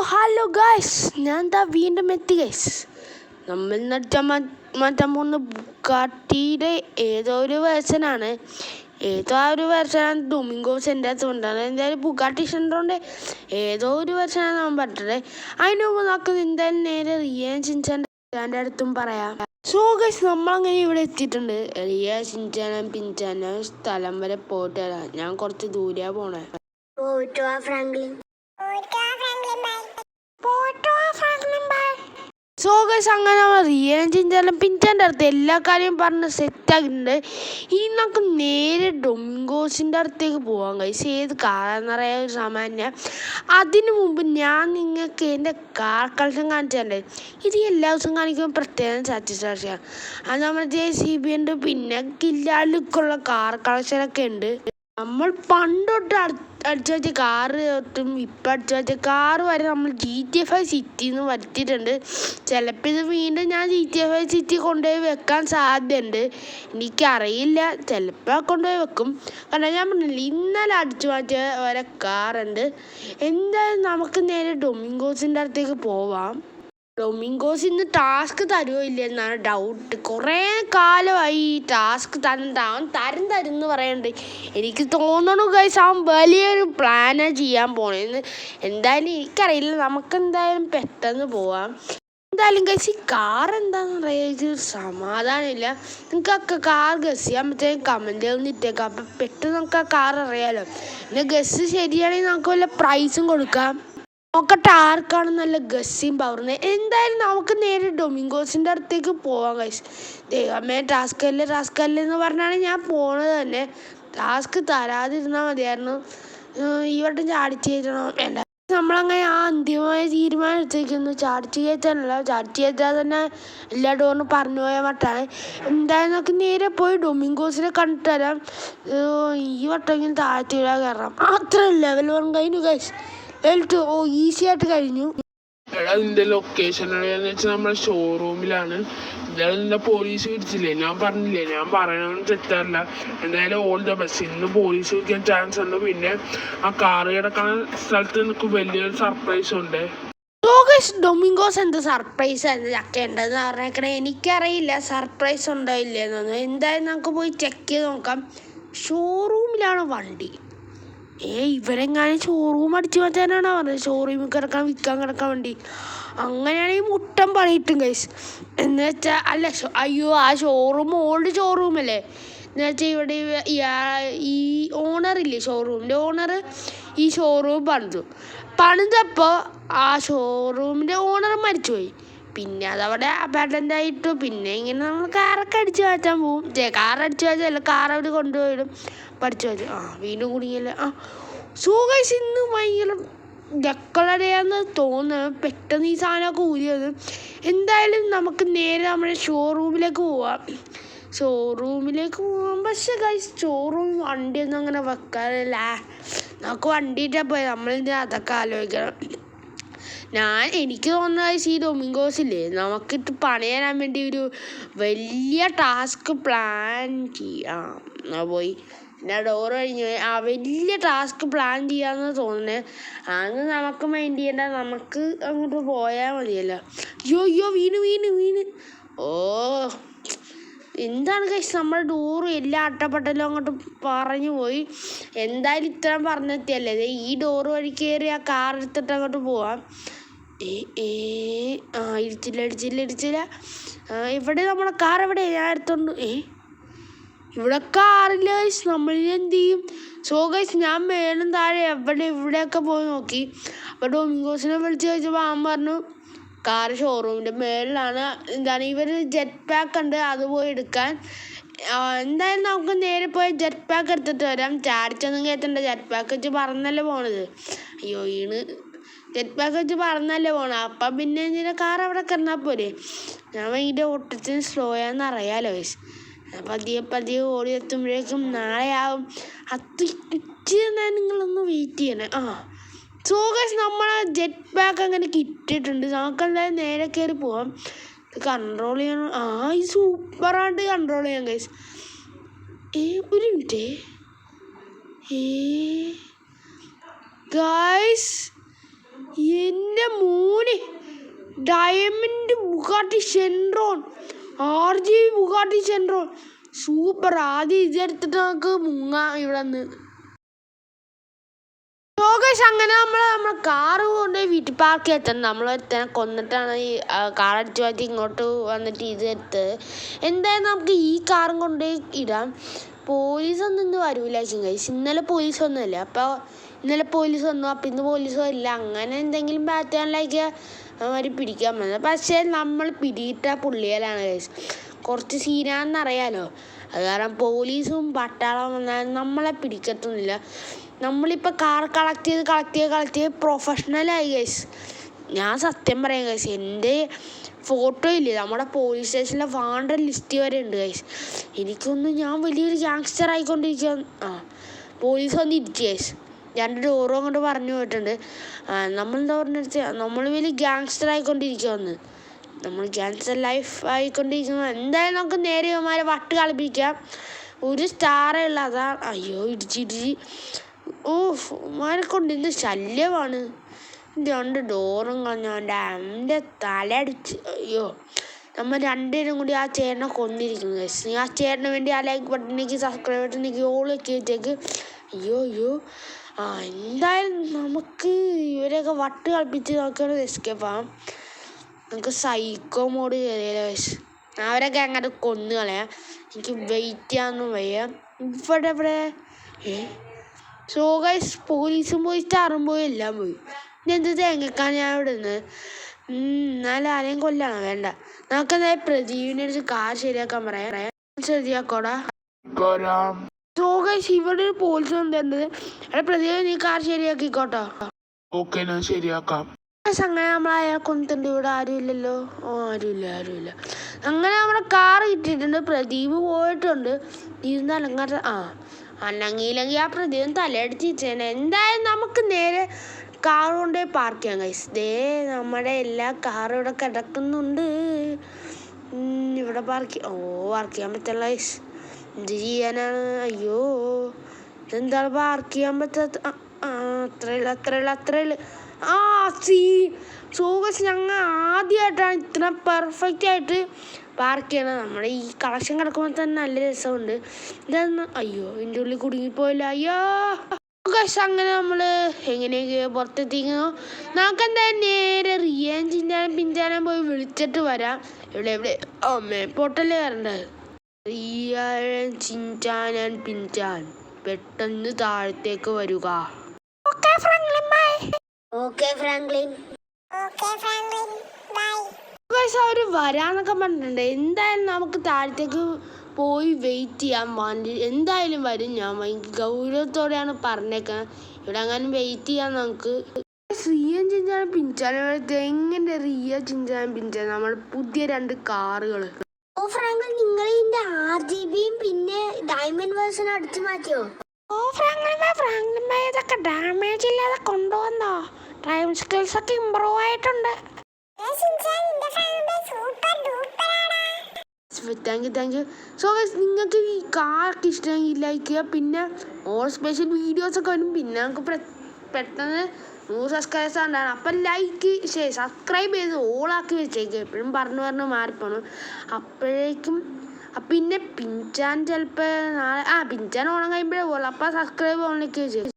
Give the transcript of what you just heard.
Hello guys, ഞാൻ എന്താ വീണ്ടും എത്തി ഗൈസ്. നമ്മൾ മാറ്റാൻ പോകുന്ന ബുഗാട്ടിയുടെ ഏതോ ഒരു വേർഷനാണ്. ഡൊമിങ്കോസ് എൻ്റെ അകത്ത് കൊണ്ടാണ്. എന്തായാലും ബുഗാട്ടി സെൻറ്ററിൻ്റെ ഏതോ ഒരു വേർഷനാണ് നമ്മൾ പറഞ്ഞത്. അതിന് മുമ്പ് നമുക്ക് എന്തായാലും നേരെ റിയ ചിൻചാൻ്റെ അടുത്തും പറയാം. സോ ഗൈസ്, നമ്മളങ്ങനെ ഇവിടെ എത്തിയിട്ടുണ്ട്. റിയ ചിൻചാനും പിൻചാനും സ്ഥലം വരെ പോയിട്ട് വരാം. ഞാൻ കുറച്ച് ദൂരെയാണ് പോണേ. സോ ഗൈസ്, അങ്ങനെ റിയനും ചിഞ്ചാനും പിഞ്ചാൻ്റെ അടുത്ത് എല്ലാ കാര്യവും പറഞ്ഞ് സെറ്റാക്കിയിട്ടുണ്ട്. ഇനി നമുക്ക് നേരെ ഡൊമിങ്കോസിൻ്റെ അടുത്തേക്ക് പോകാം ഗൈസ്. ഏത് കാറാണെന്നറിയാൻ ഒരു സാമാന്യ. അതിനു മുമ്പ് ഞാൻ നിങ്ങൾക്ക് എൻ്റെ കാർ കളക്ഷൻ കാണിച്ചു തരണ്ടേ. ഇത് എല്ലാ ദിവസവും കാണിക്കുമ്പോൾ പ്രത്യേകം സാറ്റിസ്ഫാക്ഷൻ. അത് നമ്മുടെ JCB ഉണ്ട്, പിന്നെ കില്ലാലിക്കുള്ള കാർ കളക്ഷനൊക്കെ ഉണ്ട്. നമ്മൾ പണ്ടൊട്ട് അടിച്ചു വെച്ച കാറ് തൊട്ടും ഇപ്പം അടിച്ചു വെച്ച കാറ് വരെ നമ്മൾ GTA 5 സിറ്റിന്ന് വരുത്തിയിട്ടുണ്ട്. ചിലപ്പോൾ ഇത് വീണ്ടും ഞാൻ GTA 5 സിറ്റി കൊണ്ടുപോയി വെക്കാൻ സാധ്യതയുണ്ട്. എനിക്കറിയില്ല, ചിലപ്പോൾ കൊണ്ടുപോയി വെക്കും. കാരണം ഞാൻ പറഞ്ഞില്ല, ഇന്നലെ അടിച്ചു മാറ്റിയ വരെ കാറുണ്ട്. എന്തായാലും നമുക്ക് നേരെ ഡൊമിങ്കോസിൻ്റെ അടുത്തേക്ക് പോവാം. ഡൊമിങ്കോസ് ഇന്ന് ടാസ്ക് തരുമോ ഇല്ല എന്നാണ് ഡൗട്ട്. കുറേ കാലമായി ഈ ടാസ്ക് തരുമെന്ന് പറയുന്നുണ്ട്. എനിക്ക് തോന്നണു ഗൈസ്, അവൻ വലിയൊരു പ്ലാനാണ് ചെയ്യാൻ പോണേന്ന്. എന്തായാലും എനിക്കറിയില്ല, നമുക്കെന്തായാലും പെട്ടെന്ന് പോവാം. എന്തായാലും ഗൈസ്, ഈ കാർ എന്താണെന്ന് പറയാ, ഇത് സമാധാനമില്ല. നിങ്ങൾക്കൊക്കെ കാർ ഗസ് ചെയ്യാൻ പറ്റും, കമൻറ്റ് ഒന്ന് ഇട്ടേക്കാം. അപ്പം പെട്ടെന്ന് നമുക്ക് ആ കാർ അറിയാമല്ലോ. പിന്നെ ഗസ് ശരിയാണെങ്കിൽ നമുക്ക് വല്ല പ്രൈസും കൊടുക്കാം. നോക്കട്ടെ ആർക്കാണ് നല്ല ഗസ്സിയും പവറുന്നത്. എന്തായാലും നമുക്ക് നേരെ ഡൊമിങ്കോസിൻ്റെ അടുത്തേക്ക് പോവാം ഗൈസ്. ദൈവമേ, ടാസ്ക് അല്ലേ എന്ന് പറഞ്ഞാണ് ഞാൻ പോണത് തന്നെ. ടാസ്ക് തരാതിരുന്നാൽ മതിയായിരുന്നു. ഈ വട്ടം ചാടിച്ച് കയറ്റണം. വേണ്ട, നമ്മളങ്ങനെ ആ അന്തിമമായ തീരുമാനം എടുത്തേക്കുന്നു. ചാടിച്ച് കയറ്റാനല്ല, ചാടിച്ച് കയറ്റാൻ തന്നെ എല്ലാ ഡോറിനും പറഞ്ഞു പോയ മട്ടാണ്. എന്തായാലും നമുക്ക് നേരെ പോയി ഡൊമിങ്കോസിനെ കണ്ടിട്ട് വരാം. ഈ വട്ടമെങ്കിലും താഴ്ത്തിയിടാൻ കയറാം. അത്ര ലെവൽ 1 കഴിഞ്ഞു ഗൈസ്. ഈസി ആയിട്ട് കഴിഞ്ഞു. എടാ, നിന്റെ ലൊക്കേഷൻ എവിടെയാന്ന് വെച്ചാൽ നമ്മുടെ ഷോറൂമിലാണ്. എന്തായാലും നിന്റെ പോലീസ് പിടിച്ചില്ലേ, ഞാൻ പറഞ്ഞില്ലേ, ഞാൻ പറയണമെന്ന് തെറ്റാറില്ല. എന്തായാലും ഓൾ ദ ബെസ്റ്റ്. ഇന്ന് പോലീസ് പിടിക്കാൻ ചാൻസ് ഉണ്ട്. പിന്നെ ആ കാറ് കിടക്കുന്ന സ്ഥലത്ത് നിനക്ക് വലിയൊരു സർപ്രൈസ് ഉണ്ട്. ഡൊമിങ്കോസ് എന്ത് സർപ്രൈസ് ചക്കേണ്ടതെന്ന് പറഞ്ഞേക്കണേ, എനിക്കറിയില്ല സർപ്രൈസ് ഉണ്ടോ ഇല്ലേന്നൊന്നും. എന്തായാലും നമുക്ക് പോയി ചെക്ക് ചെയ്ത് നോക്കാം. ഷോറൂമിലാണ് വണ്ടി. ഇവരെങ്ങാനും ഷോറൂം അടിച്ചു മാറ്റാനാണോ പറഞ്ഞത്? ഷോറൂമിൽ വിൽക്കാൻ കിടക്കാൻ വേണ്ടി. അങ്ങനെയാണെങ്കിൽ മുട്ടം പണിയിട്ടും ഗൈസ്. എന്ന് വെച്ചാൽ അല്ല, അയ്യോ, ആ ഷോറൂം ഓൾഡ് ഷോറൂമല്ലേ. എന്ന് വെച്ചാൽ ഇവിടെ ഈ ഓണറില്ലേ, ഷോറൂമിൻ്റെ ഓണർ ഈ ഷോറൂം പണിതപ്പോൾ ആ ഷോറൂമിൻ്റെ ഓണർ മരിച്ചുപോയി. പിന്നെ അതവിടെ അബാൻഡൻ്റ് ആയിട്ടു. പിന്നെ ഇങ്ങനെ നമ്മൾ കാറൊക്കെ അടിച്ചു മാറ്റാൻ പോവും. കാർ അടിച്ചു മാറ്റാല്ല, കാർ അവർ കൊണ്ടുപോയിടും. പഠിച്ചു മാറ്റും. വീണ്ടും കുടുങ്ങിയല്ലേ. സോ ഗൈസ്, ഇന്ന് ഭയങ്കര ഡെക്കറയാന്ന് തോന്നുന്നു. പെട്ടെന്ന് ഈ സാധനമൊക്കെ ഊരിയത്. എന്തായാലും നമുക്ക് നേരെ നമ്മുടെ ഷോറൂമിലേക്ക് പോവാം. പക്ഷേ ഗൈസ്, ഷോറൂം വണ്ടിയൊന്നും അങ്ങനെ വെക്കാറില്ല. നമുക്ക് വണ്ടിയിട്ടാണ് പോയത്. നമ്മളിത് അതൊക്കെ ആലോചിക്കണം. എനിക്ക് തോന്നുന്നത് ഈ ഡൊമിങ്കോസില്ലേ, നമുക്കിട്ട് പണിയാൻ വേണ്ടി ഒരു വലിയ ടാസ്ക് പ്ലാൻ ചെയ്യാം. പോയി പിന്നെ ഡോറ് കഴിഞ്ഞ് വലിയ ടാസ്ക് പ്ലാൻ ചെയ്യാമെന്ന് തോന്നുന്നത്. അന്ന് നമുക്ക് മൈൻഡ് ചെയ്യേണ്ട, നമുക്ക് അങ്ങോട്ട് പോയാൽ മതിയല്ലോ. അയ്യോ, വീണ്. എന്താണ് കഴിച്ച് നമ്മുടെ ഡോറ് എല്ലാ അട്ടപ്പെട്ടലും അങ്ങോട്ട് പറഞ്ഞു പോയി. എന്തായാലും ഇത്രയും പറഞ്ഞെത്തിയല്ലേ. ഈ ഡോറ് വഴി കയറി ആ കാർ എടുത്തിട്ട് അങ്ങോട്ട് പോവാം. ഇടിച്ചില്ല. ഇവിടെ നമ്മുടെ കാർ എവിടെയാണ്? ഞാൻ എടുത്തോണ്ട് ഇവിടെ കാറില്ല ഗൈസ്. നമ്മളിനെന്ത് ചെയ്യും? സോ ഗൈസ്, ഞാൻ മേലും താഴെ ഇവിടെയൊക്കെ പോയി നോക്കി. അപ്പോൾ ഡൊമിങ്കോസിനെ വിളിച്ച് ചോദിച്ചപ്പോൾ അവൻ പറഞ്ഞു കാർ ഷോറൂമിൻ്റെ മേളിലാണ്. ഇവർ ജെറ്റ് പാക്ക് ഉണ്ട്, അത് പോയി എടുക്കാൻ. എന്തായാലും നമുക്ക് നേരെ പോയി ജെറ്റ് പാക്ക് എടുത്തിട്ട് വരാം. ചാടിച്ചൊന്നും കയറ്റണ്ട, ജെറ്റ് പാക്ക് വെച്ച് പറന്നല്ലേ പോണത്. അയ്യോ, ജെറ്റ് പാക്ക് വെച്ച് പറന്നല്ലേ പോണത്. അപ്പം പിന്നെ എന്തിനാ കാർ അവിടെ കിടന്നാൽ പോരെ. ഞാൻ ഭയങ്കര ഒട്ടത്തിന് സ്ലോ ആണെന്ന് അറിയാമല്ലോ ഗൈസ്. പതിയെ ഓടി എത്തുമ്പോഴേക്കും നാളെ ആവും. നിങ്ങളൊന്ന് വെയിറ്റ് ചെയ്യണേ. സോ ഗൈസ്, നമ്മൾ ജെറ്റ് പാക്ക് അങ്ങനെ കിട്ടിയിട്ടുണ്ട്. നമുക്കെന്തായാലും നേരെ കയറി പോവാം. കൺട്രോൾ ചെയ്യണം. ഇത് സൂപ്പറായിട്ട് കൺട്രോൾ ചെയ്യാം ഗൈസ്. ഒരു മിനിറ്റ് ഗൈസ്, എൻ്റെ എൻ്റെ മോനെ diamond Bugatti Chiron RGB Bugatti Chiron super. ആദ്യം ഇതെടുത്തിട്ട് നമുക്ക് മുങ്ങാം ഇവിടെ നിന്ന്. അങ്ങനെ നമ്മളെ കാറ് കൊണ്ടുപോയി വീട്ടിൽ പാർക്ക് എത്തണം. നമ്മൾ ഒരുത്തനെ കൊന്നിട്ടാണ് ഈ കാർ അടിച്ചു മാറ്റി ഇങ്ങോട്ട് വന്നിട്ട് ഇത് എടുത്തത്. എന്തായാലും നമുക്ക് ഈ കാറും കൊണ്ടുപോയി ഇടാം. പോലീസൊന്നും ഇന്ന് വരൂല ഗൈസ്. ഇന്നലെ പോലീസ് ഒന്നുമില്ല. അപ്പോൾ ഇന്നലെ പോലീസ് വന്നു, അപ്പം ഇന്ന് പോലീസ് വരില്ല. അങ്ങനെ എന്തെങ്കിലും പാറ്റേണിലേക്ക് അവന്മാർ പിടിക്കാൻ വന്നത്. പക്ഷേ നമ്മൾ പിടിയിട്ട പുള്ളികളാണ് ഗൈസ്. കുറച്ച് സീനാണെന്നറിയാലോ. അത് കാരണം പോലീസും പട്ടാളം വന്നാൽ നമ്മളെ പിടിക്കത്തൊന്നുമില്ല. നമ്മളിപ്പോൾ കാർ കളക്ട് ചെയ്ത് പ്രൊഫഷണലായി ഗൈസ്. ഞാൻ സത്യം പറയാം ഗൈസ്, എൻ്റെ ഫോട്ടോ ഇല്ലേ നമ്മുടെ പോലീസ് സ്റ്റേഷനിലെ വാണ്ട ലിസ്റ്റ് വരെ ഉണ്ട് ഗൈസ്. എനിക്കൊന്ന് ഞാൻ വലിയൊരു ഗ്യാങ്സ്റ്റർ ആയിക്കൊണ്ടിരിക്കുക. പോലീസ് വന്ന് ഇരിച്ചു ഗൈസ്. 2 ഡോറും അങ്ങോട്ട് പറഞ്ഞു പോയിട്ടുണ്ട്. നമ്മളെന്താ പറഞ്ഞിട്ട് നമ്മൾ വലിയ ഗ്യാങ്സ്റ്റർ ആയിക്കൊണ്ടിരിക്കുമെന്ന്. നമ്മൾ ഗ്യാങ്സ്റ്റർ ലൈഫ് ആയിക്കൊണ്ടിരിക്കുന്നത്. എന്തായാലും നമുക്ക് നേരെ ഇവന്മാരെ വട്ട് കളിപ്പിക്കാം. ഒരു സ്റ്റാറേ ഉള്ള അതാണ്. അയ്യോ ഇടിച്ചിടിച്ച് ഉമ്മാരെ കൊണ്ട് ഇന്ന് ശല്യമാണ്. 2 ഡോറും കളഞ്ഞു എൻ്റെ തല അടിച്ച്. അയ്യോ നമ്മൾ 2 പേരും കൂടി ആ ചേട്ടനെ കൊന്നിരിക്കുന്നു ഗൈസ്. നീ ആ ചേട്ടന് വേണ്ടി ആ ലൈക്ക് ബട്ടണിലേക്ക് സബ്സ്ക്രൈബ് ബട്ടണിലേക്ക് ഓൾ വെച്ചേക്ക്. അയ്യോ എന്തായാലും നമുക്ക് ഇവരെയൊക്കെ വട്ട് കളിപ്പിച്ച് നോക്കിയാണ് എസ്കേപ്പ് ആവാം. നമുക്ക് സൈക്കോ മോഡ് കയറിയാലോ ഗൈസ്. അവരൊക്കെ അങ്ങോട്ട് കൊന്നു കളയാം. എനിക്ക് വെയിറ്റ് ചെയ്യാനൊന്നും വയ്യ. ഇവിടെ സോ ഗൈസ് പോലീസും പോയി സ്റ്റാറും പോയി എല്ലാം പോയി. ഇതെന്ത് തേങ്ങക്കാൻ ഞാൻ ഇവിടെ നിന്ന്. എന്നാലും ആരെയും കൊല്ലാണോ? വേണ്ട. നമുക്കെന്തായാലും പ്രദീപിനെ അടുത്ത് കാർ ശരിയാക്കാൻ പറയാം. ശരിയാക്കോടാ. സോ ഗൈസ് ഇവിടെ ഒരു പോലീസ് വന്നിട്ടുണ്ട്. എടാ പ്രദീപ് നീ കാർ ശരിയാക്കിക്കോട്ടോ. ഓക്കെ ഞാൻ ശരിയാക്കാം. അങ്ങനെ നമ്മൾ അയാൾ കൊന്നിട്ടുണ്ട്. ഇവിടെ ആരുമില്ലല്ലോ. ആരുമില്ല. അങ്ങനെ നമ്മുടെ കാർ കിട്ടിയിട്ടുണ്ട്. പ്രദീപ് പോയിട്ടുണ്ട്. ഇരുന്നലങ്ങാത്ത അല്ലെങ്കിൽ ആ പ്രദീപം തലയടിച്ചിട്ടേനെ. എന്തായാലും നമുക്ക് നേരെ കാർ കൊണ്ടുപോയി പാർക്ക് ചെയ്യാം ഗൈസ്. നമ്മുടെ എല്ലാ കാറും ഇവിടെ കിടക്കുന്നുണ്ട്. ഇവിടെ പാർക്ക് ചെയ്യാൻ പറ്റില്ല ഗൈസ്. എന്ത് ചെയ്യാനാണ്? അയ്യോ ഇതെന്താണ് പാർക്ക് ചെയ്യാൻ പറ്റാത്ത? അത്രയുള്ളൂ. സോഗസ് ഞങ്ങൾ ആദ്യമായിട്ടാണ് ഇത്ര പെർഫെക്റ്റ് ആയിട്ട് പാർക്ക് ചെയ്യണത്. നമ്മുടെ ഈ കളക്ഷൻ കിടക്കുമ്പോൾ തന്നെ നല്ല രസമുണ്ട്. ഇതൊന്ന് അയ്യോ എൻ്റെ ഉള്ളിൽ കുടുങ്ങിപ്പോയില്ല. അയ്യോ ഗൈസ് അങ്ങനെ നമ്മൾ എങ്ങനെയൊക്കെയോ പുറത്തെത്തിക്കുന്നു. നമുക്കെന്തായാലും നേരെ റിയാൻ പിഞ്ചാനും പോയി വിളിച്ചിട്ട് വരാം. എവിടെ മേപ്പോട്ടല്ലേ വരേണ്ടത്. റിയാൻ ചിഞ്ചാൻ പിഞ്ചാൻ പെട്ടെന്ന് താഴത്തേക്ക് വരിക. അവർ വരാന്നൊക്കെ പറഞ്ഞിട്ടുണ്ട്. എന്തായാലും നമുക്ക് താഴത്തേക്ക് പോയി വെയിറ്റ് ചെയ്യാൻ വേണ്ടി എന്തായാലും വരും. ഞാൻ ഭയങ്കര ഗൗരവത്തോടെയാണ് പറഞ്ഞേക്കുന്നത്. ഇവിടെ അങ്ങനെ വെയിറ്റ് ചെയ്യാൻ നമുക്ക്. റിയൻ ചിഞ്ചാനും പിഞ്ചാനും എങ്ങനെ റിയ ചിഞ്ചാനും പിഞ്ചാനും നമ്മുടെ പുതിയ 2 കാറുകൾ. നിങ്ങൾ ഇതിന്റെ RGBയും പിന്നെ ഡയമണ്ട് വേർഷൻ അടിച്ചു മാറ്റിയോ? ഇതൊക്കെ ഡാമേജ് ഇല്ലാതെ കൊണ്ടുവന്നോ? ഡ്രൈവിംഗ് സ്കിൽസ് ഒക്കെ ഇമ്പ്രൂവ് ആയിട്ടുണ്ട്. Thank you. സോ നിങ്ങൾക്ക് ഈ കാർക്ക് ഇഷ്ടമെങ്കിൽ ലൈക്ക് ചെയ്യുക. പിന്നെ ഓൾ സ്പെഷ്യൽ വീഡിയോസൊക്കെ വരും. പിന്നെ നമുക്ക് പെട്ടെന്ന് 100 സബ്സ്ക്രൈബേഴ്സ് ഉണ്ടാണ്. അപ്പം സബ്സ്ക്രൈബ് ചെയ്ത് ഓളാക്കി വെച്ചേക്കുക. എപ്പോഴും പറഞ്ഞു മാറിപ്പോണം. അപ്പോഴേക്കും പിന്നെ പിഞ്ചാൻ ചിലപ്പോൾ നാളെ പിഞ്ചാൻ ഓണം കഴിയുമ്പോഴേ പോകുള്ളൂ. അപ്പം സബ്സ്ക്രൈബ് ഓണിലേക്ക് വെച്ചേക്കും.